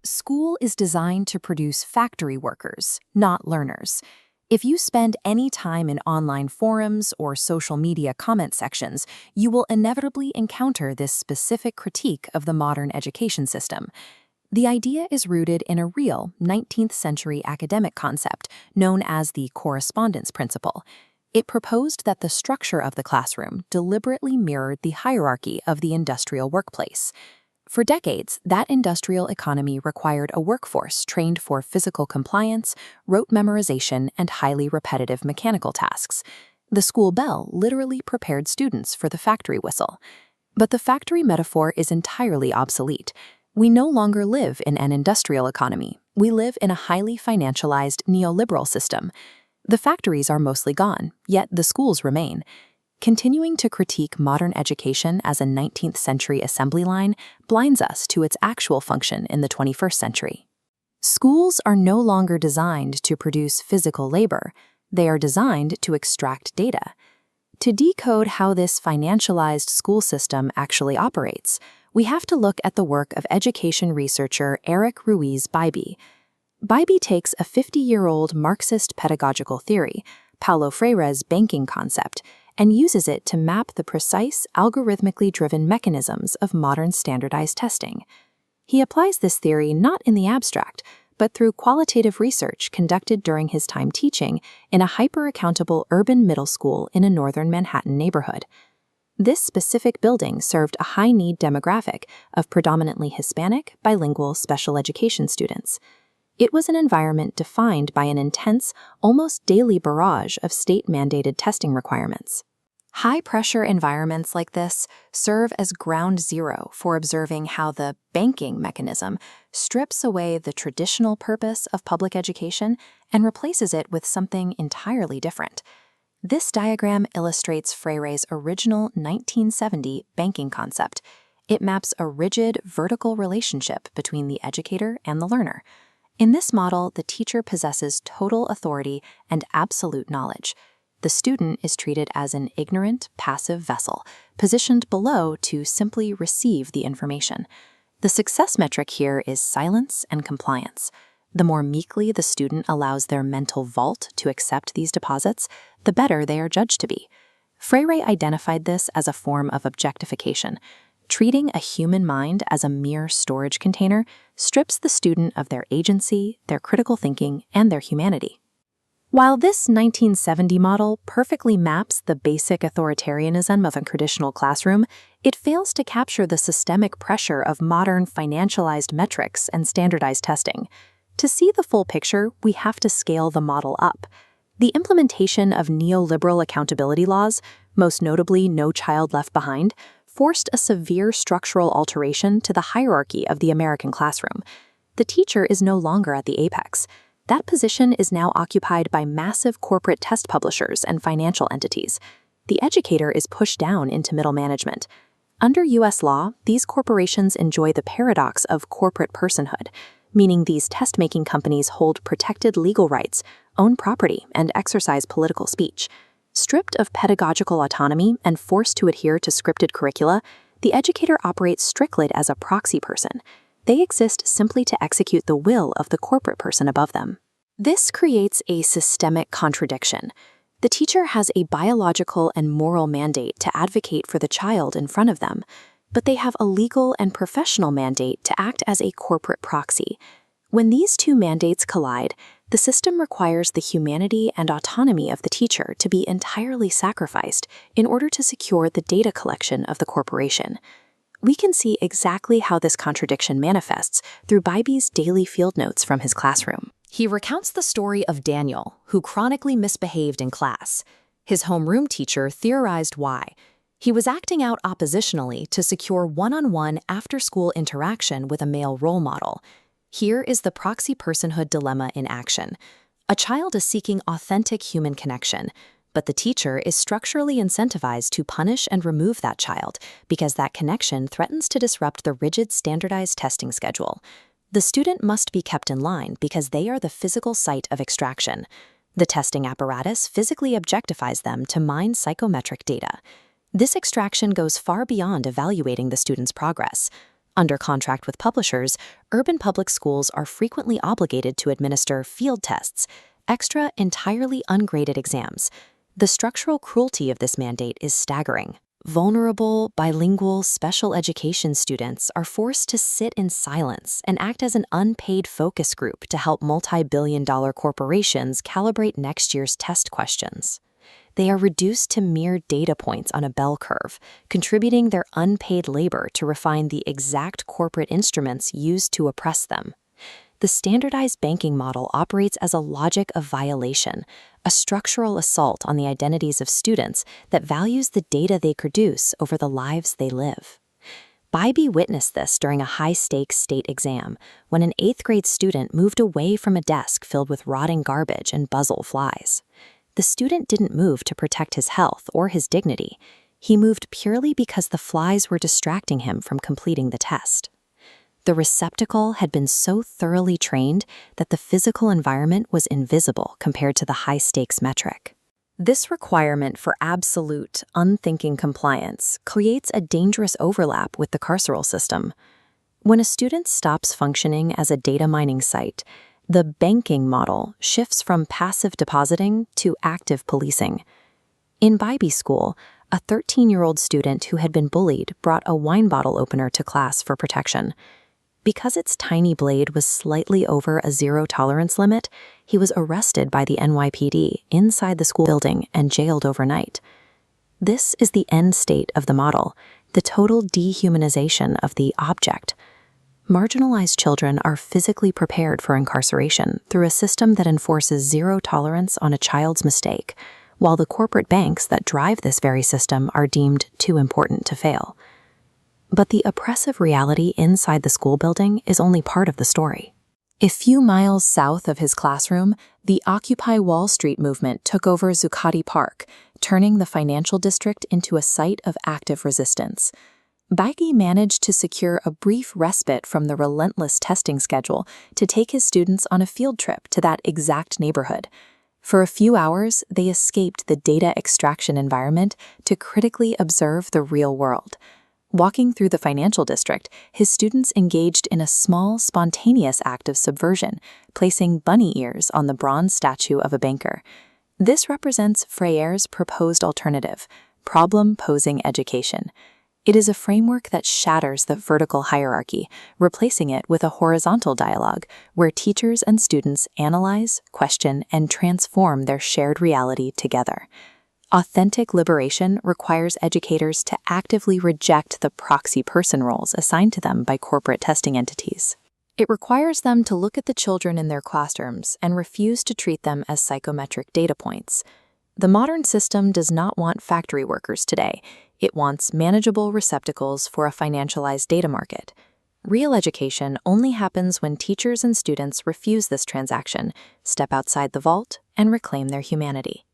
School is designed to produce factory workers, not learners. If you spend any time in online forums or social media comment sections, you will inevitably encounter this specific critique of the modern education system. The idea is rooted in a real 19th century academic concept known as the correspondence principle. It proposed that the structure of the classroom deliberately mirrored the hierarchy of the industrial workplace. For decades, that industrial economy required a workforce trained for physical compliance, rote memorization, and highly repetitive mechanical tasks. The school bell literally prepared students for the factory whistle. But the factory metaphor is entirely obsolete. We no longer live in an industrial economy. We live in a highly financialized neoliberal system. The factories are mostly gone, yet the schools remain. Continuing to critique modern education as a 19th century assembly line blinds us to its actual function in the 21st century. Schools are no longer designed to produce physical labor. They are designed to extract data. To decode how this financialized school system actually operates, we have to look at the work of education researcher Eric Ruiz Bybee. Bybee takes a 50-year-old Marxist pedagogical theory, Paulo Freire's banking concept, and uses it to map the precise, algorithmically driven mechanisms of modern standardized testing. He applies this theory not in the abstract, but through qualitative research conducted during his time teaching in a hyper-accountable urban middle school in a northern Manhattan neighborhood. This specific building served a high-need demographic of predominantly Hispanic, bilingual special education students. It was an environment defined by an intense, almost daily barrage of state-mandated testing requirements. High-pressure environments like this serve as ground zero for observing how the banking mechanism strips away the traditional purpose of public education and replaces it with something entirely different. This diagram illustrates Freire's original 1970 banking concept. It maps a rigid, vertical relationship between the educator and the learner. In this model, the teacher possesses total authority and absolute knowledge. The student is treated as an ignorant, passive vessel, positioned below to simply receive the information. The success metric here is silence and compliance. The more meekly the student allows their mental vault to accept these deposits, the better they are judged to be. Freire identified this as a form of objectification. Treating a human mind as a mere storage container strips the student of their agency, their critical thinking, and their humanity. While this 1970 model perfectly maps the basic authoritarianism of a traditional classroom, it fails to capture the systemic pressure of modern financialized metrics and standardized testing. To see the full picture, we have to scale the model up. The implementation of neoliberal accountability laws, most notably No Child Left Behind, forced a severe structural alteration to the hierarchy of the American classroom. The teacher is no longer at the apex. That position is now occupied by massive corporate test publishers and financial entities. The educator is pushed down into middle management. Under U.S. law, these corporations enjoy the paradox of corporate personhood, meaning these test-making companies hold protected legal rights, own property, and exercise political speech. Stripped of pedagogical autonomy and forced to adhere to scripted curricula, the educator operates strictly as a proxy person. They exist simply to execute the will of the corporate person above them. This creates a systemic contradiction. The teacher has a biological and moral mandate to advocate for the child in front of them, but they have a legal and professional mandate to act as a corporate proxy. When these two mandates collide, the system requires the humanity and autonomy of the teacher to be entirely sacrificed in order to secure the data collection of the corporation. We can see exactly how this contradiction manifests through Bybee's daily field notes from his classroom. He recounts the story of Daniel, who chronically misbehaved in class. His homeroom teacher theorized why. He was acting out oppositionally to secure one-on-one after-school interaction with a male role model. Here is the proxy personhood dilemma in action. A child is seeking authentic human connection, but the teacher is structurally incentivized to punish and remove that child because that connection threatens to disrupt the rigid standardized testing schedule. The student must be kept in line because they are the physical site of extraction. The testing apparatus physically objectifies them to mine psychometric data. This extraction goes far beyond evaluating the student's progress. Under contract with publishers, urban public schools are frequently obligated to administer field tests, extra, entirely ungraded exams. The structural cruelty of this mandate is staggering. Vulnerable, bilingual, special education students are forced to sit in silence and act as an unpaid focus group to help multi-billion-dollar corporations calibrate next year's test questions. They are reduced to mere data points on a bell curve, contributing their unpaid labor to refine the exact corporate instruments used to oppress them. The standardized banking model operates as a logic of violation, a structural assault on the identities of students that values the data they produce over the lives they live. Bybee witnessed this during a high-stakes state exam when an 8th grade student moved away from a desk filled with rotting garbage and buzzle flies. The student didn't move to protect his health or his dignity. He moved purely because the flies were distracting him from completing the test. The receptacle had been so thoroughly trained that the physical environment was invisible compared to the high-stakes metric. This requirement for absolute, unthinking compliance creates a dangerous overlap with the carceral system. When a student stops functioning as a data mining site, the banking model shifts from passive depositing to active policing. In Bybee School, a 13-year-old student who had been bullied brought a wine bottle opener to class for protection. Because its tiny blade was slightly over a zero-tolerance limit, he was arrested by the NYPD inside the school building and jailed overnight. This is the end state of the model, the total dehumanization of the object. Marginalized children are physically prepared for incarceration through a system that enforces zero tolerance on a child's mistake, while the corporate banks that drive this very system are deemed too important to fail. But the oppressive reality inside the school building is only part of the story. A few miles south of his classroom, the Occupy Wall Street movement took over Zuccotti Park, turning the financial district into a site of active resistance. Bybee managed to secure a brief respite from the relentless testing schedule to take his students on a field trip to that exact neighborhood. For a few hours, they escaped the data extraction environment to critically observe the real world. Walking through the financial district, his students engaged in a small, spontaneous act of subversion, placing bunny ears on the bronze statue of a banker. This represents Freire's proposed alternative, problem-posing education. It is a framework that shatters the vertical hierarchy, replacing it with a horizontal dialogue where teachers and students analyze, question, and transform their shared reality together. Authentic liberation requires educators to actively reject the proxy person roles assigned to them by corporate testing entities. It requires them to look at the children in their classrooms and refuse to treat them as psychometric data points. The modern system does not want factory workers today. It wants manageable receptacles for a financialized data market. Real education only happens when teachers and students refuse this transaction, step outside the vault, and reclaim their humanity.